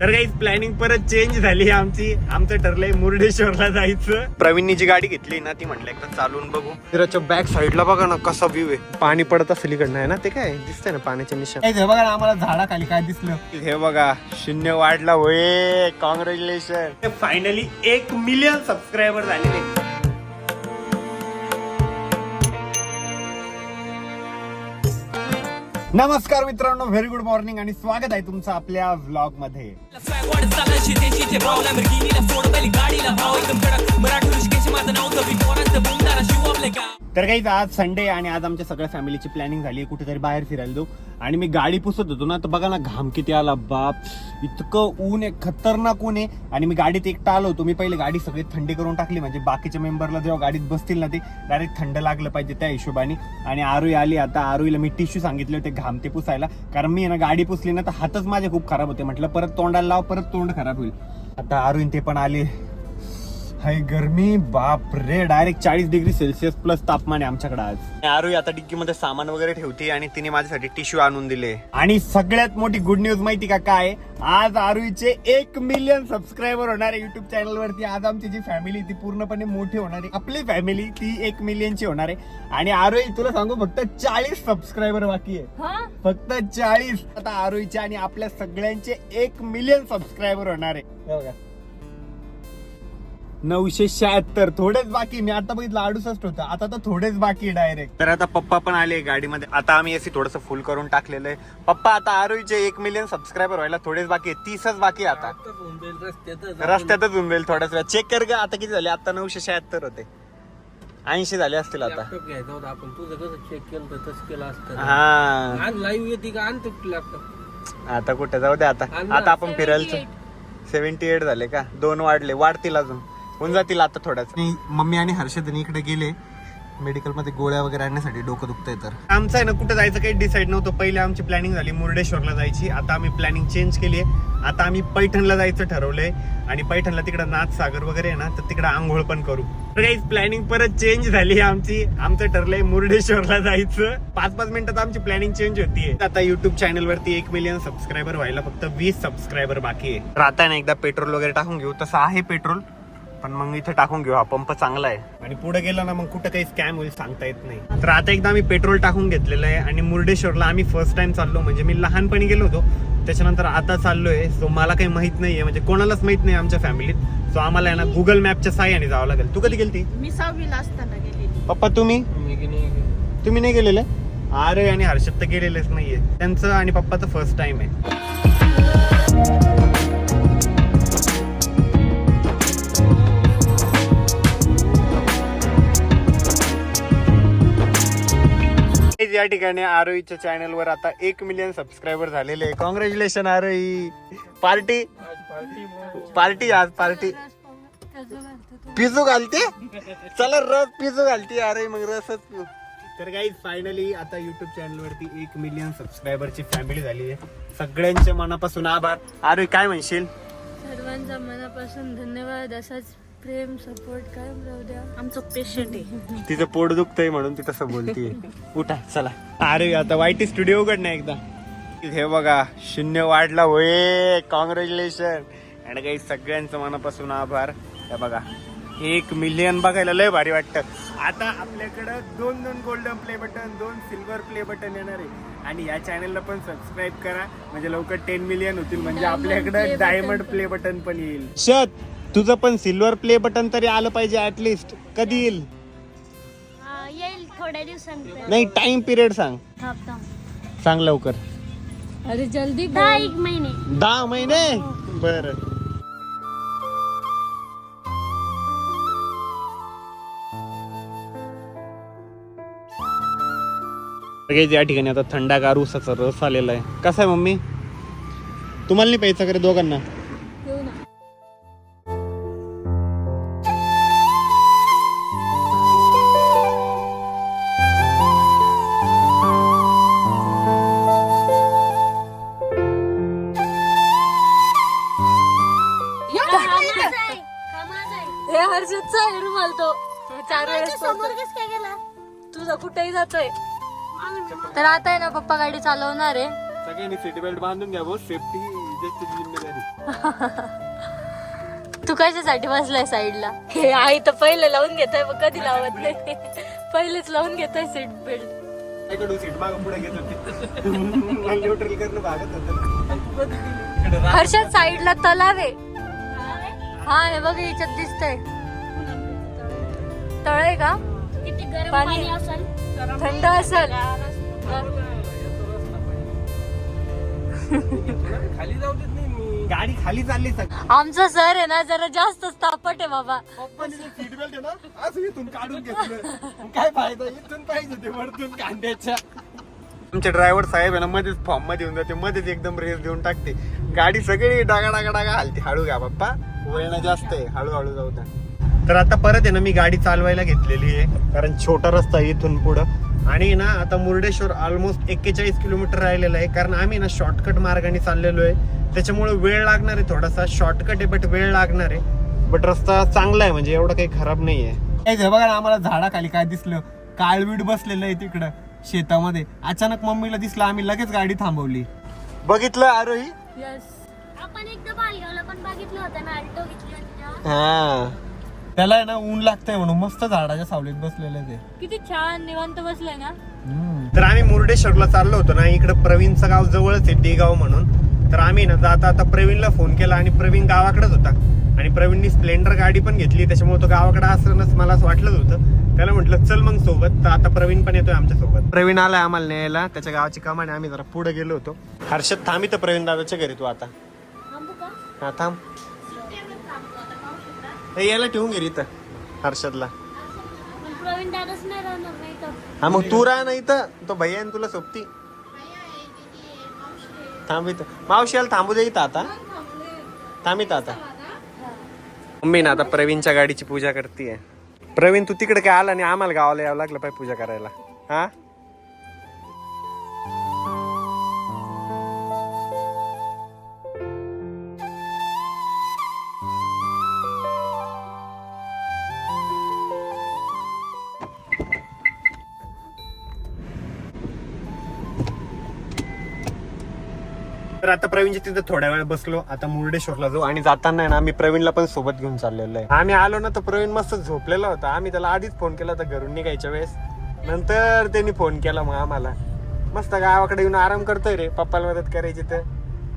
तर काही प्लॅनिंग परत चेंज झाली आमची. आमचं ठरलंय मुर्डेश्वरला जायचं. प्रवीणनी जी गाडी घेतली ना ती म्हटलं एकदा चालवून बघू. त्याच्या बॅक साईडला बघा ना कसा व्ह्यू आहे. पाणी पडत असेल इकडनं आहे ना, ते काय दिसतंय ना पाण्याच्या निशाण. हे बघा ना आम्हाला झाडाखाली काय दिसलं. हे बघा 0 वाढला होय. कॉंग्रॅच्युलेशन. फायनली 1 मिलियन सबस्क्रायबर झालेले. नमस्कार मित्रांनो, व्हेरी गुड मॉर्निंग आणि स्वागत आहे तुमचं आपल्या व्लॉग मध्ये. तर काही आज संडे आणि आज आमच्या सगळ्या फॅमिलीची प्लॅनिंग झाली कुठेतरी बाहेर फिरायला जाऊ. आणि मी गाडी पुसत होतो ना तर बघा ना घाम किती आला बाप. इतकं ऊन आहे, खतरनाक ऊन आहे. आणि मी गाडीत एकटा आलो होतो. मी पहिले गाडी सगळी थंडी करून टाकली म्हणजे बाकीच्या मेंबरला जेव्हा गाडीत बसतील ना ते डायरेक्ट थंड लागलं पाहिजे त्या हिशोबाने. आणि आरुई आली. आता आरुईला मी टिश्यू सांगितले होते घाम ते पुसायला, कारण मी ना गाडी पुसली ना तर हातच माझे खूप खराब होते. म्हटलं परत तोंडाला लाव, परत तोंड खराब होईल. आता आरुईन ते पण आले. हाय गरमी बाप रे, डायरेक्ट 40 डिग्री सेल्सिअस प्लस तापमान आहे आमच्याकडे आज. आरुई आता डिक्कीमध्ये सामान वगैरे ठेवते आणि तिने माझ्यासाठी टिश्यू आणून दिले. आणि सगळ्यात मोठी गुड न्यूज माहिती का काय, आज आरुईचे 1 मिलियन सबस्क्रायबर होणार आहे युट्यूब चॅनल वरती. आज आमची जी फॅमिली ती पूर्णपणे मोठी होणार आहे. आपली फॅमिली ती 1 मिलियनची होणार आहे. आणि आरुई तुला सांगू फक्त 40 सबस्क्रायबर बाकी आहे, फक्त 40. आता आरुईचे आणि आपल्या सगळ्यांचे 1 मिलियन सबस्क्रायबर होणार आहे. बघा 976, थोडेच बाकी. मी आता बघितलं 68 होतं, आता तर थोडेच बाकी डायरेक्ट. तर आता पप्पा पण आले गाडीमध्ये. आता आम्ही एसी थोडस फुल करून टाकलेलं आहे. पप्पा आता आरुईचे 1 मिलियन सबस्क्रायबर व्हायला थोडेच बाकी आहे, 30च बाकी आहे. आता रस्त्यातच होऊन जाईल थोड्याच वेळा. चेक कर ग आता किती झाले. आता 976 होते, 80 झाले असतील आता. आपण तुझं कसं चेक केलं तसं केलं असतं. हा लाईव्ह येते का आणतो लॅपटॉप. आता कुठे जाऊ दे. आता आपण फिरायला 78 झाले का, 2 वाढले, वाढतील अजून, होऊन जातील आता थोड्याच. मम्मी आणि हर्षदनी इकडे गेले मेडिकल मध्ये गोळ्या वगैरे आणण्यासाठी. डोकं दुखतंय तर आमचं आहे ना कुठं जायचं काही डिसाईड नव्हतं. पहिले आमची प्लॅनिंग झाली मुर्डेश्वरला जायची. आता आम्ही प्लॅनिंग चेंज केली आहे. आता आम्ही पैठणला जायचं ठरवलंय. आणि पैठणला तिकडं नाथसागर वगैरे आहे ना तर तिकडं आंघोळ पण करू. तर प्लॅनिंग परत चेंज झाली आमची. आमचं ठरलंय मुर्डेश्वरला जायचं. 5-5 मिनिटात आमची प्लॅनिंग चेंज होतीये. आता युट्यूब चॅनल वरती 1 मिलियन सबस्क्रायबर व्हायला फक्त 20 सबस्क्रायबर बाकी आहे. तर आता ना एकदा पेट्रोल वगैरे टाकून घेऊ. तसं आहे पेट्रोल, पण मग इथे टाकून घेऊ. हा पंप चांगला आहे. आणि पुढे गेला ना मग कुठं काही स्कॅम होईल सांगता येत नाही. तर आता एकदा आम्ही पेट्रोल टाकून घेतलेलं आहे. आणि मुर्डेश्वरला आम्ही फर्स्ट टाइम चाललो. म्हणजे मी लहानपणी गेलो होतो, त्याच्यानंतर आता चाललोय. सो मला काही माहित नाहीये, म्हणजे कोणालाच माहित नाही आमच्या फॅमिलीत. सो आम्हाला आहे ना गुगल मॅपच्या साहाय्याने जावं लागेल. तू कधी गेलती? मी 6वीला असताना गेलेली. पप्पा तुम्ही नाही गेलेले? अरे आणि हर्षद तर गेलेलेच नाहीये. त्यांचं आणि पप्पाचं फर्स्ट टाइम आहे. या ठिकाणी आरोईच्या चॅनल वर आता 1 मिलियन सबस्क्रायबर झालेले. कॉंग्रॅच्युलेशन आरोई. पार्टी आज पार्टी. पिझू घालते, चला रस पिझू घालते. अरे मग रसच पिऊ. तर गाईज फायनली आता युट्यूब चॅनल वरती 1 मिलियन सबस्क्रायबरची फॅमिली झाली आहे. सगळ्यांच्या मनापासून आभार. आरोई काय म्हणशील? सर्वांचा मनापासून धन्यवाद. असाच प्रेम सपोर्ट कायम राहू द्या. आमचं पेशंट आहे. तिचं पोट दुखतंय म्हणून ती तसं बोलतीये. उठा चला. अरे आता वाईटी स्टुडिओ उघड ना एकदा. हे बघा 0 वाढला होय. कॉंग्रॅच्युलेशन. आणि काही सगळ्यांचं मनापासून आभार. हे बघा 1 मिलियन बघायला लय भारी वाटतं. आता आपल्याकडं 2 golden play button, 2 silver play button येणार आहे. आणि या चॅनलला पण सबस्क्राईब करा म्हणजे लवकर 10 मिलियन होतील. म्हणजे आपल्याकडे डायमंड प्ले बटन पण येईल. तुझं पण सिल्वर प्ले बटन तरी आलं पाहिजे ऍटलिस्ट. कधी येईल? येईल थोड्या दिवसांनी. नाही टाइम पिरियड सांग. सांग लवकर. अरे जल्दी 10 महिने. 10 महिने. बर. या ठिकाणी आता थंडागार ऊसाचा रस आलेला आहे. कसा आहे मम्मी? तुम्हाला नाही प्यायचा का रे दोघांना? हर्षदचा रुमाल तो 4 वेळेस काय गेला. तुझा कुठेही जातोय. तर आता आहे ना पप्पा गाडी चालवणार आहे. सगळ्यांनी सीट बेल्ट बांधून घ्या. सेफ्टी तू कशासाठी बसलाय साईडला? हे आई तर पहिले लावून घेतोय मग कधी लावत नाही. पहिलेच लावून घेतोय सीट बेल्ट. सीट मागं पुढे घेत होते. न्यूट्रल करणं भागत होतं. हर्षद साईडला तलाव आहे. हा हे बघ याच्यात दिसतंय तळ आहे का? किती गरम पाणी पाणी असेल. थंड असेल. खाली जाऊ देत नाही मी. गाडी खाली चालली सगळी. आमचा सर आहे ना जरा जास्तच तापट आहे बाबा. सीट बेल्ट आहे ना असं इथून काढून घेतलं. काय फायदा, इथून पाहिजे ते वरतून कांद्याच्या. आमचे ड्रायव्हर साहेब आहे ना मध्येच फॉर्म मध्ये येऊन जाते, मध्येच एकदम रेस देऊन टाकते. गाडी सगळी डागा डागा डागा हलते. हळू घ्या बाप्पा, वळणं जास्त आहे, हळूहळू जाऊ द्या. तर आता परत आहे ना मी गाडी चालवायला घेतलेली आहे, कारण छोटा रस्ता आहे इथून पुढं. आणि ना आता मुर्डेश्वर ऑलमोस्ट 41 किलोमीटर राहिलेलं आहे, कारण आम्ही ना शॉर्टकट मार्गाने चाललेलो आहे. त्याच्यामुळे वेळ लागणार आहे, थोडासा शॉर्टकट आहे बट वेळ लागणार आहे. बट रस्ता चांगला आहे, म्हणजे एवढं काही खराब नाही आहे. बघा ना आम्हाला झाडाखाली काय दिसलं, काळवीट बसलेलं आहे तिकडं शेतामध्ये. अचानक मम्मीला दिसलं, आम्ही लगेच गाडी थांबवली. बघितलं आरोही? आपण एकदा बालगावला पण बघितलं होतं ना, अल्टो घेतली होती तेव्हा. हा, त्याला आहे ना ऊन लागतंय म्हणून मस्त झाडाच्या सावलीत बसलेलं ते. किती छान निवांत बसलाय ना. तर आम्ही मुर्डेश्वरला चाललो होतो ना, इकडे प्रवीणचं गाव जवळच आहे, देगाव म्हणून. तर आम्ही ना जाता आता प्रवीणला फोन केला आणि प्रवीण गावाकडेच होता आणि प्रवीणनी स्प्लेंडर गाडी पण घेतली, त्याच्यामुळे तो गावाकडे असणंच मला असं वाटलंच होतं. त्याला म्हटलं चल मग सोबत. तर आता प्रवीण पण येतोय आमच्या सोबत. प्रवीण आलाय आम्हाला न्यायला, त्याच्या गावाची कामाने आम्ही जरा पुढे गेलो होतो. हर्षद थांब इथं प्रवीण दादाच्या घरी तू आता. हा थांब, याला ठेवून घे इथं हर्षदला. प्रवीण दादाच नाही राहणार नाही तर. हा मग तू राह ना इथं, तो भैया तुला सोबती. थांब इथं, मावशीला थांबू दे इथं आता. थांब इथं आता. मम्मी ना आता प्रवीणच्या गाडीची पूजा करते. प्रवीण तू तिकडे काय आला आणि आम्हाला गावाला यावं लागलं पाहिजे पूजा करायला. हा तर आता प्रवीणच्या तिथं थोड्या वेळ बसलो. आता मुर्डेश्वरला जाऊ आणि जाताना ना आम्ही प्रवीणला पण सोबत घेऊन चाललेलो आहे. आम्ही आलो ना तर प्रवीण मस्त झोपलेला होता. आम्ही त्याला आधीच फोन केला होता घरून निघायच्या वेळेस, नंतर त्यांनी फोन केला मग आम्हाला. मस्त गावाकडे येऊन आराम करतोय रे, पप्पाला मदत करायची तर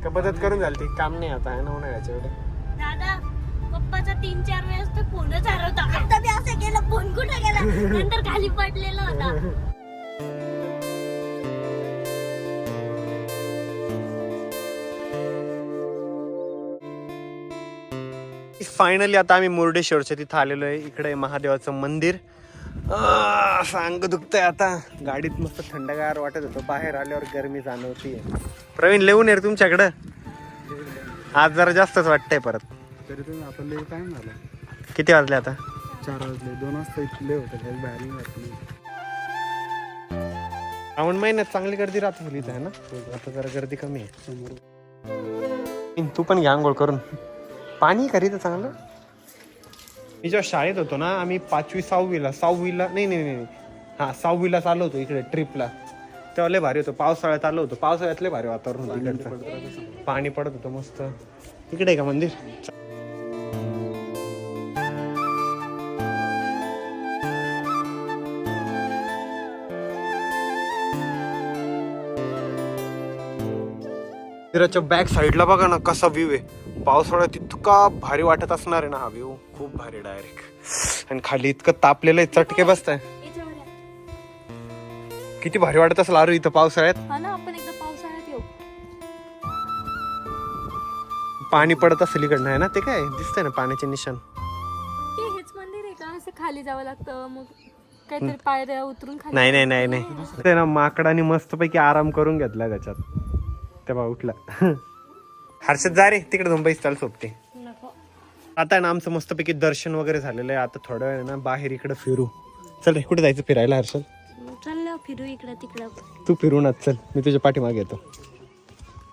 का मदत करून झाली, काम नाही आता आहे ना उन्हाळ्याच्या वेळेस. दादा पप्पाचा 3-4 वेळेस तर फोनच हरवता. आता बी असं केलं, फोन कुठे गेला, नंतर खाली पडलेला होता. फायनली आता आम्ही मुर्डेश्वरच्या तिथं आलेलो आहे. इकडे महादेवाचं मंदिर. अंग दुखतंय आता. गाडीत मस्त थंडगार वाटत होतं, बाहेर आल्यावर गरमी जाणवती. प्रवीण लिहून ये तुमच्याकडं, आज जरा जास्तच वाटतंय परत. तरी तुम्ही आपण लय टाइम झाला. किती वाजले आता? 4 वाजले. 2 वाजता इथले होते, काही बाहेर नाही वाटली. श्रावण महिन्यात चांगली गर्दी राहते इथं आहे ना, आता जरा गर्दी कमी आहे. तू पण घ्या आंघोळ करून. पाणी करीत चांगलं. मी जेव्हा शाळेत होतो ना, आम्ही 5वी 6वीला नाही हा 6वीला चाललो होतो इकडे ट्रिपला, तेव्हा लय भारी होतं. पावसाळ्यात आलो होतो, पावसाळ्यात लय भारी वातावरण होतं इकडचं, पाणी पडत होतं मस्त. इकडे आहे का मंदिर? मंदिराच्या बॅक साईडला बघा ना कसा व्ह्यू आहे. पावसाळ्यात इतका भारी वाटत असणार आहे ना हा व्ह्यू, खूप भारी डायरेक्ट. आणि खाली इतकं तापलेलं आहे, चटके बसताय. किती भारी वाटत असेल आरू इथं पावसाळ्यात. हा ना, आपण एकदा पावसाळ्यात येऊ. पाणी पडत असेल इकडनं आहे ना, ते काय दिसतंय ना पाण्याचे निशाण. हेच मंदिर आहे का? असं खाली जावं लागतं, मग काहीतरी पायऱ्या उतरून खाली. नाही ते ना माकडाने मस्तपैकी आराम करून घेतला त्याच्यात. तेव्हा उठला. हर्षद जा रे तिकडे मुंबई चाल सोबते. आता ना आमचं मस्तपैकी दर्शन वगैरे झालेलं आहे. आता थोड्या वेळ ना बाहेर इकडे फिरू. चल रे, कुठे जायचं फिरायला हर्षद? चाललं फिरू इकडं तिकडं. तू फिरूनच चल, मी तुझ्या पाठीमागे येतो.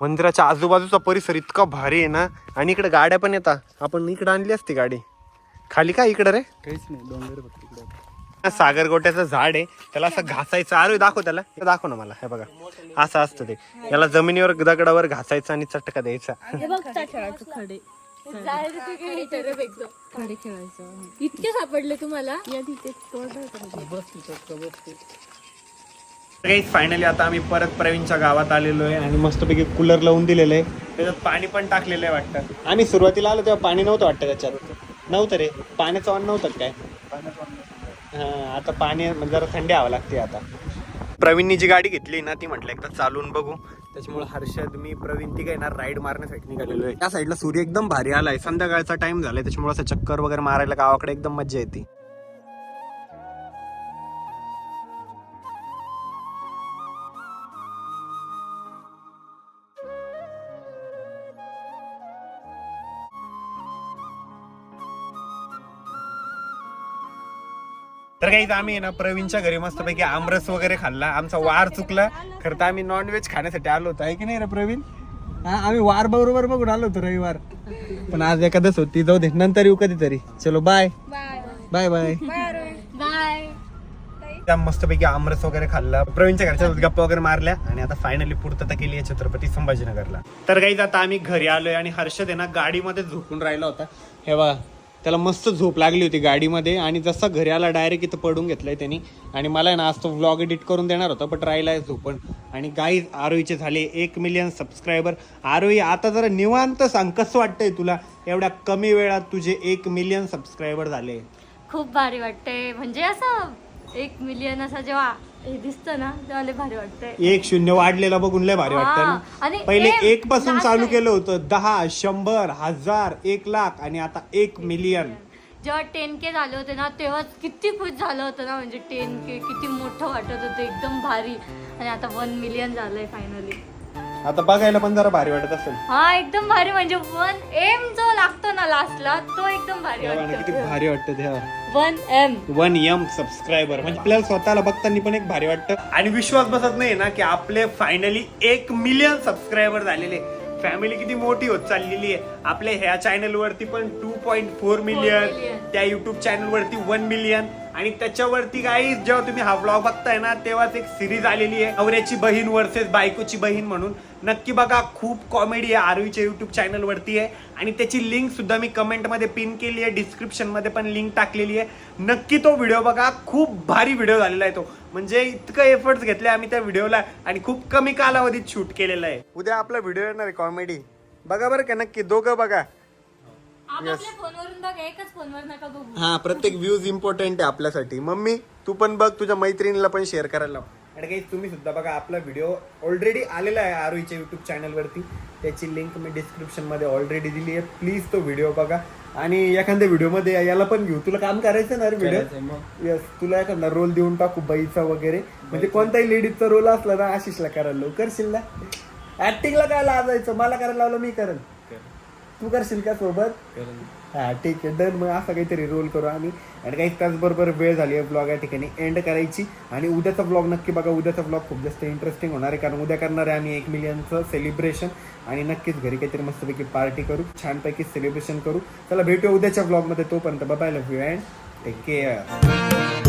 मंदिराच्या आजूबाजूचा परिसर इतका भारी आहे ना, आणि इकडे गाड्या पण येतात. आपण इकडे आणली असती गाडी खाली. काय इकडे रे? काहीच नाही, डोंगर फक्त इकडे. सागर गोट्याचं झाड आहे, त्याला असं घासायचं. अरे दाखव त्याला, दाखव ना मला. हे बघा असं असतं ते, याला जमिनीवर दगडावर घासायचं आणि चटका द्यायचा. इतके सापडले तुम्हाला? फायनली आता आम्ही परत प्रवीणच्या गावात आलेलो आहे आणि मस्तपैकी कूलर लावून दिलेलं आहे. त्याच्यात पाणी पण टाकलेलं आहे वाटतं. आम्ही सुरुवातीला आलो तेव्हा पाणी नव्हतं वाटतं त्याच्यात. नव्हतं रे, पाण्याचं ऑन नव्हतं काय. हा, आता पाणी जरा थंडी हवं लागते. आता प्रवीणनी जी गाडी घेतली ना ती म्हटलं एकदा चालून बघू. त्याच्यामुळे हर्षद, मी, प्रवीण ती काय ना राईड मारण्यासाठी निघालेलो आहे. त्या साईडला सूर्य एकदम भारी आलाय, संध्याकाळचा टाइम झालाय, त्याच्यामुळे असं चक्कर वगैरे मारायला गावाकडे एकदम मजा येते. तर काही आम्ही ना प्रवीणच्या घरी मस्तपैकी आमरस वगैरे खाल्ला. आमचा वार चुकला खरं तर, आम्ही नॉनव्हेज खाण्यासाठी आलो होतो, आहे की नाही रे प्रवीण? हा, आम्ही वार बरोबर बघून आलो होतो रविवार, पण आज एखादच होती. जाऊ दे, नंतर येऊ कधीतरी. चलो बाय बाय बाय बाय. त्या मस्तपैकी आमरस वगैरे खाल्ला, प्रवीणच्या घरच्या गप्पा वगैरे मारल्या आणि आता फायनली पूर्तता केली आहे छत्रपती संभाजीनगरला. तर काही आता आम्ही घरी आलोय आणि हर्षद आहे ना गाडीमध्ये झोपून राहिला होता. हे बघा, त्याला मस्त झोप लागली होती गाडीमध्ये आणि जसा घरी आला डायरेक्ट इथं पडून घेतलंय त्यांनी. आणि मला ना आज तो व्लॉग एडिट करून देणार होता, पण राहिलाय झोपण. आणि गाईज, आरोहीचे झाले 1 मिलियन सबस्क्रायबर. आरोही आता जरा निवांत सांग, कसं वाटतंय तुला एवढ्या कमी वेळात तुझे 1 मिलियन सबस्क्रायबर झाले? खूप भारी वाटतंय. म्हणजे असं 1 मिलियन असं जेव्हा हे दिसतं ना तेव्हा लय भारी वाटतंय. 1-0 वाढलेला बघून लय भारी वाटतं ना. आणि पहिले एक 1 पासून चालू लाख केलं होतं, 10, 100, 1000, 1 लाख आणि आता 1 मिलियन. जेव्हा 10K झाले होते ना तेव्हा किती खुश झालं होतं ना. म्हणजे 10K किती मोठं वाटत होतं, एकदम भारी. आणि आता 1 मिलियन झालंय फायनली. आता बघायला पण जरा भारी वाटत असेल. हा, एकदम भारी. म्हणजे 1M जो लागतो ना लास्टला तो एकदम भारी किती वाटतो. भारी वाटतं ते. 1M सबस्क्रायबर म्हणजे आपल्याला स्वतःला बघताना पण एक भारी वाटतं. आणि विश्वास बसत नाही ना की आपले फायनली 1 मिलियन सबस्क्रायबर झालेले. फॅमिली किती मोठी होत चाललेली आहे. आपल्या ह्या चॅनल वरती पण 2.4 मिलियन, त्या युट्यूब चॅनल वरती 1 मिलियन आणि त्याच्यावरती काही जेव्हा तुम्ही हा व्लॉग बघताय ना तेव्हाच एक सिरीज आलेली आहे, नवऱ्याची बहीण वर्सेस बायकोची बहीण म्हणून. नक्की बघा, खूप कॉमेडी आहे, आरोहीच्या युट्यूब चॅनल वरती आहे. आणि त्याची लिंक सुद्धा मी कमेंटमध्ये पिन केली आहे, डिस्क्रिप्शन मध्ये पण लिंक टाकलेली आहे. नक्की तो व्हिडिओ बघा, खूप भारी व्हिडिओ झालेला आहे तो. म्हणजे इतकं एफर्ट्स घेतले आम्ही त्या व्हिडिओला आणि खूप कमी कालावधीत शूट केलेला आहे. उद्या आपला व्हिडिओ येणार आहे कॉमेडी, बघा बरं का नक्की, दोघं बघा. आपल्या फोनवरून बघ, एकच फोनवर नका बघू. हा, प्रत्येक व्ह्यूज इम्पॉर्टंट आहे आपल्यासाठी. मम्मी तू पण बघ, तुझ्या मैत्रिणीला पण शेअर करायला लाव. आणि काही तुम्ही सुद्धा बघा, आपला व्हिडिओ ऑलरेडी आलेला आहे आरोहीच्या युट्यूब चॅनल वरती. त्याची लिंक मी डिस्क्रिप्शन मध्ये ऑलरेडी दिली आहे. प्लीज तो व्हिडिओ बघा. आणि एखाद्या व्हिडिओ मध्ये याला पण घेऊ. तुला काम करायचं ना रे व्हिडिओ? यस, तुला एखादा रोल देऊन टाकू बाईचा वगैरे. म्हणजे कोणताही लेडीजचा रोल असला ना आशिषला करायला लावू. करशील ना? ऍक्टिंगला काय लाजायचं, मला करायला लावलं, मी करेन. तू करशील का सोबत? हा ठीक आहे, डन. मग असा काहीतरी रोल करू आम्ही. आणि काही त्याचबरोबर वेळ झाली आहे ब्लॉग या ठिकाणी एंड करायची. आणि उद्याचा ब्लॉग नक्की बघा. उद्याचा ब्लॉग खूप जास्त इंटरेस्टिंग होणार आहे, कारण उद्या करणार आहे आम्ही 1 मिलियनचं सेलिब्रेशन. आणि नक्कीच घरी काहीतरी मस्तपैकी पार्टी करू, छानपैकी सेलिब्रेशन करू. चला भेटूया उद्याच्या ब्लॉगमध्ये. तोपर्यंत bye, love you and take care.